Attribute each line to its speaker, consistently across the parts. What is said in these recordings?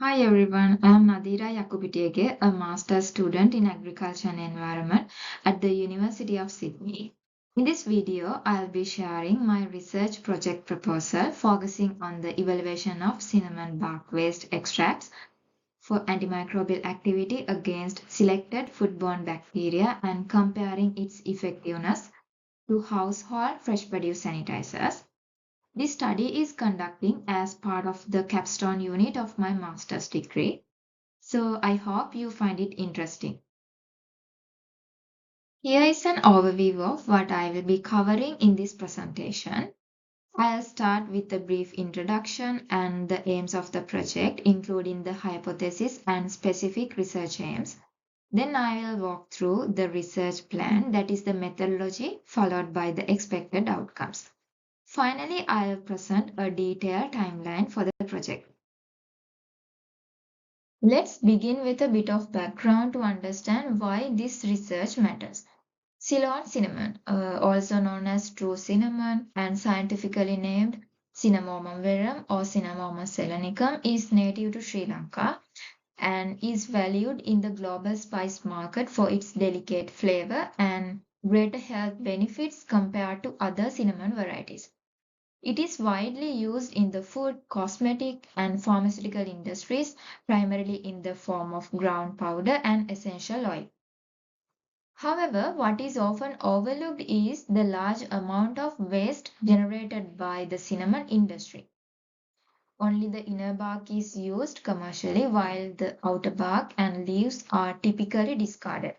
Speaker 1: Hi everyone, I am Nadeera Yakupitiyage, a master's student in agriculture and environment at the University of Sydney. In this video, I'll be sharing my research project proposal focusing on the evaluation of cinnamon bark waste extracts for antimicrobial activity against selected foodborne bacteria and comparing its effectiveness to household fresh produce sanitizers. This study is conducting as part of the capstone unit of my master's degree. So I hope you find it interesting. Here is an overview of what I will be covering in this presentation. I'll start with a brief introduction and the aims of the project, including the hypothesis and specific research aims. Then I will walk through the research plan, that is the methodology, followed by the expected outcomes. Finally, I'll present a detailed timeline for the project. Let's begin with a bit of background to understand why this research matters. Ceylon cinnamon, also known as true cinnamon and scientifically named Cinnamomum verum or Cinnamomum selanicum, is native to Sri Lanka and is valued in the global spice market for its delicate flavor and greater health benefits compared to other cinnamon varieties. It is widely used in the food, cosmetic, and pharmaceutical industries, primarily in the form of ground powder and essential oil. However, what is often overlooked is the large amount of waste generated by the cinnamon industry. Only the inner bark is used commercially, while the outer bark and leaves are typically discarded.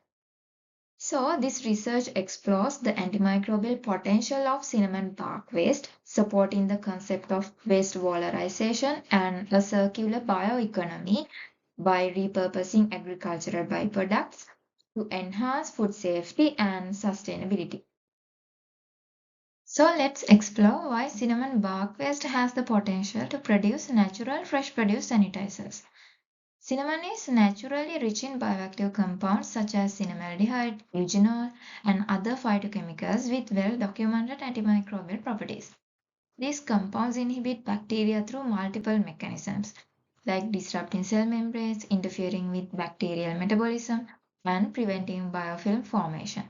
Speaker 1: So, this research explores the antimicrobial potential of cinnamon bark waste, supporting the concept of waste valorization and a circular bioeconomy by repurposing agricultural byproducts to enhance food safety and sustainability. So, let's explore why cinnamon bark waste has the potential to produce natural fresh produce sanitizers. Cinnamon is naturally rich in bioactive compounds such as cinnamaldehyde, eugenol, and other phytochemicals with well-documented antimicrobial properties. These compounds inhibit bacteria through multiple mechanisms, like disrupting cell membranes, interfering with bacterial metabolism, and preventing biofilm formation.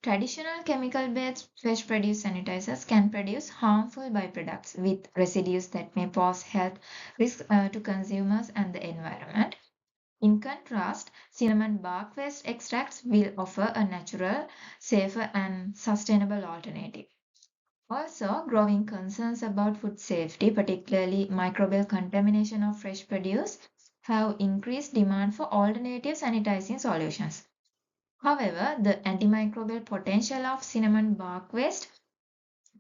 Speaker 1: Traditional chemical-based fresh produce sanitizers can produce harmful byproducts with residues that may pose health risks to consumers and the environment. In contrast, cinnamon bark waste extracts will offer a natural, safer, and sustainable alternative. Also, growing concerns about food safety, particularly microbial contamination of fresh produce, have increased demand for alternative sanitizing solutions. However, the antimicrobial potential of cinnamon bark waste,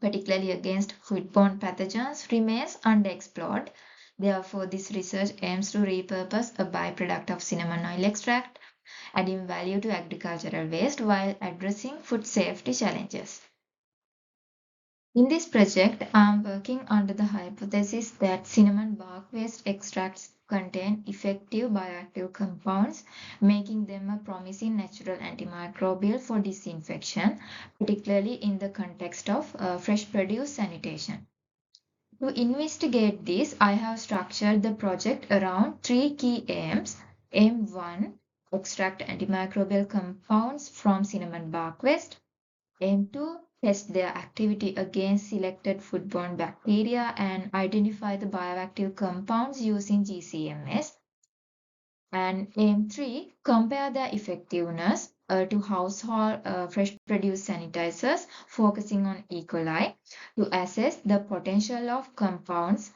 Speaker 1: particularly against foodborne pathogens, remains underexplored. Therefore, this research aims to repurpose a byproduct of cinnamon oil extract, adding value to agricultural waste while addressing food safety challenges. In this project, I am working under the hypothesis that cinnamon bark waste extracts contain effective bioactive compounds, making them a promising natural antimicrobial for disinfection, particularly in the context of fresh produce sanitation. To investigate this, I have structured the project around three key aims. Aim 1, extract antimicrobial compounds from cinnamon bark waste. Aim 2, test their activity against selected foodborne bacteria and identify the bioactive compounds using GCMS. And aim 3, compare their effectiveness to household fresh produce sanitizers, focusing on E. coli to assess the potential of compounds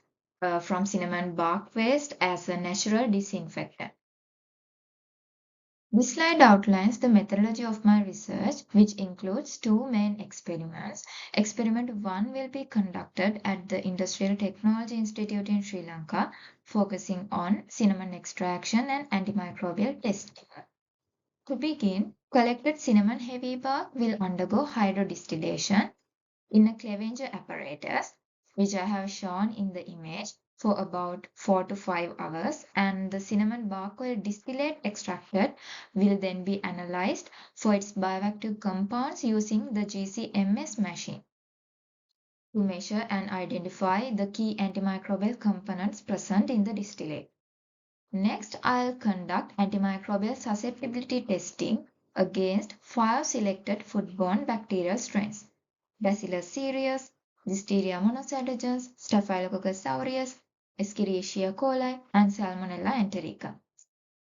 Speaker 1: from cinnamon bark waste as a natural disinfectant. This slide outlines the methodology of my research, which includes two main experiments. Experiment 1 will be conducted at the Industrial Technology Institute in Sri Lanka, focusing on cinnamon extraction and antimicrobial testing. To begin, collected cinnamon heavy bark will undergo hydrodistillation in a Clevenger apparatus, which I have shown in the image, for about 4 to 5 hours, and the cinnamon bark oil distillate extracted will then be analyzed for its bioactive compounds using the GCMS machine to measure and identify the key antimicrobial components present in the distillate. Next, I'll conduct antimicrobial susceptibility testing against 5 selected foodborne bacterial strains: Bacillus cereus, Listeria monocytogenes, Staphylococcus aureus, Escherichia coli, and Salmonella enterica.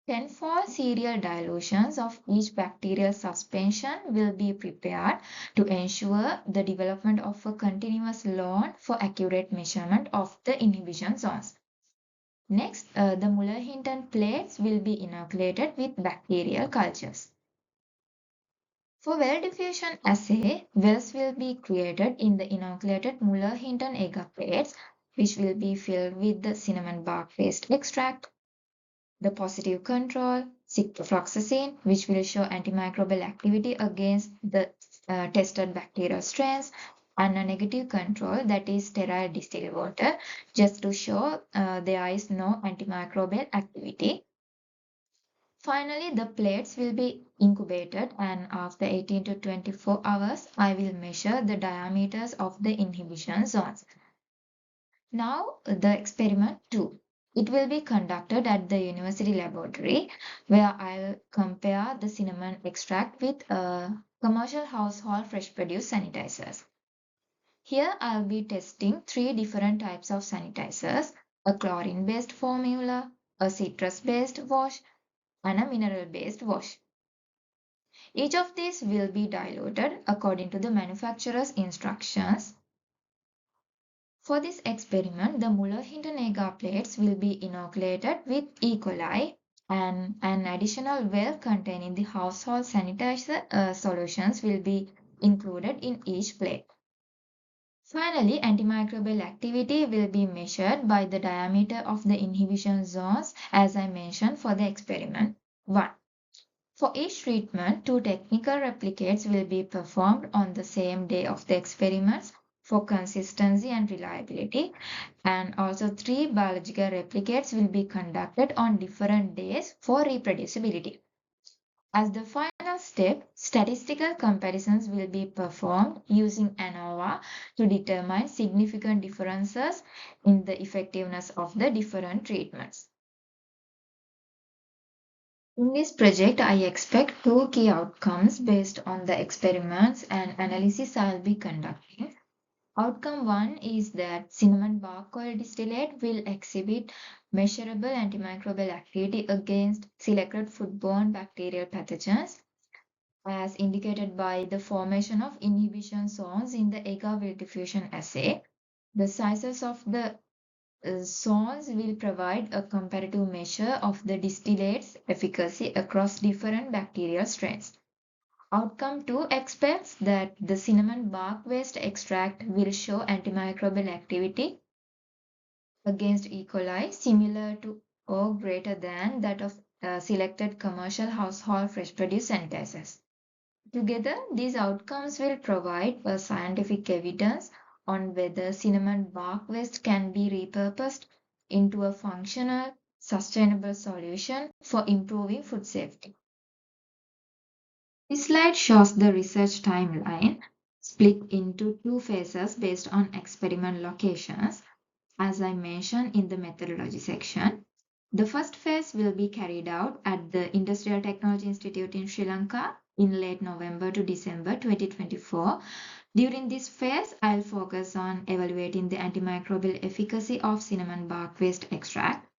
Speaker 1: Tenfold serial dilutions of each bacterial suspension will be prepared to ensure the development of a continuous lawn for accurate measurement of the inhibition zones. Next, the Muller-Hinton plates will be inoculated with bacterial cultures. For well diffusion assay, wells will be created in the inoculated Muller-Hinton agar plates, which will be filled with the cinnamon bark paste extract, the positive control, ciprofloxacin, which will show antimicrobial activity against the tested bacterial strains, and a negative control, that is sterile distilled water, just to show there is no antimicrobial activity. Finally, the plates will be incubated, and after 18 to 24 hours, I will measure the diameters of the inhibition zones. Now, the experiment 2. It will be conducted at the university laboratory, where I'll compare the cinnamon extract with commercial household fresh produce sanitizers. Here I'll be testing 3 different types of sanitizers: a chlorine-based formula, a citrus-based wash, and a mineral-based wash. Each of these will be diluted according to the manufacturer's instructions. For this experiment, the Muller-Hinton agar plates will be inoculated with E. coli, and an additional well containing the household sanitizer solutions will be included in each plate. Finally, antimicrobial activity will be measured by the diameter of the inhibition zones, as I mentioned for the experiment 1. For each treatment, 2 technical replicates will be performed on the same day of the experiments for consistency and reliability, and also 3 biological replicates will be conducted on different days for reproducibility. As the final step, statistical comparisons will be performed using ANOVA to determine significant differences in the effectiveness of the different treatments. In this project, I expect 2 key outcomes based on the experiments and analysis I'll be conducting. Outcome 1 is that cinnamon bark oil distillate will exhibit measurable antimicrobial activity against selected foodborne bacterial pathogens, as indicated by the formation of inhibition zones in the agar well diffusion assay. The sizes of the zones will provide a comparative measure of the distillate's efficacy across different bacterial strains. Outcome 2 expects that the cinnamon bark waste extract will show antimicrobial activity against E. coli similar to or greater than that of selected commercial household fresh produce sanitizers. Together, these outcomes will provide a scientific evidence on whether cinnamon bark waste can be repurposed into a functional, sustainable solution for improving food safety. This slide shows the research timeline split into 2 phases based on experiment locations, as I mentioned in the methodology section. The first phase will be carried out at the Industrial Technology Institute in Sri Lanka in late November to December 2024. During this phase, I'll focus on evaluating the antimicrobial efficacy of cinnamon bark waste extract.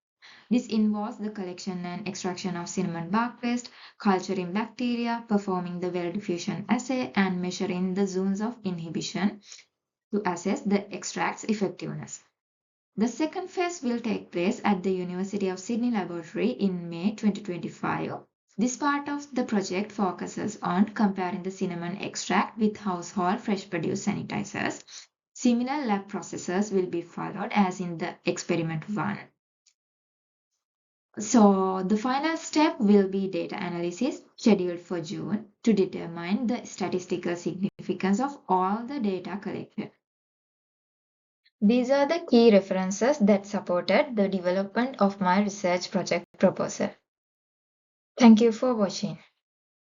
Speaker 1: This involves the collection and extraction of cinnamon bark waste, culturing bacteria, performing the well diffusion assay, and measuring the zones of inhibition to assess the extract's effectiveness. The second phase will take place at the University of Sydney laboratory in May 2025. This part of the project focuses on comparing the cinnamon extract with household fresh produce sanitizers. Similar lab processes will be followed as in the experiment 1. So the final step will be data analysis scheduled for June to determine the statistical significance of all the data collected. These are the key references that supported the development of my research project proposal. Thank you for watching.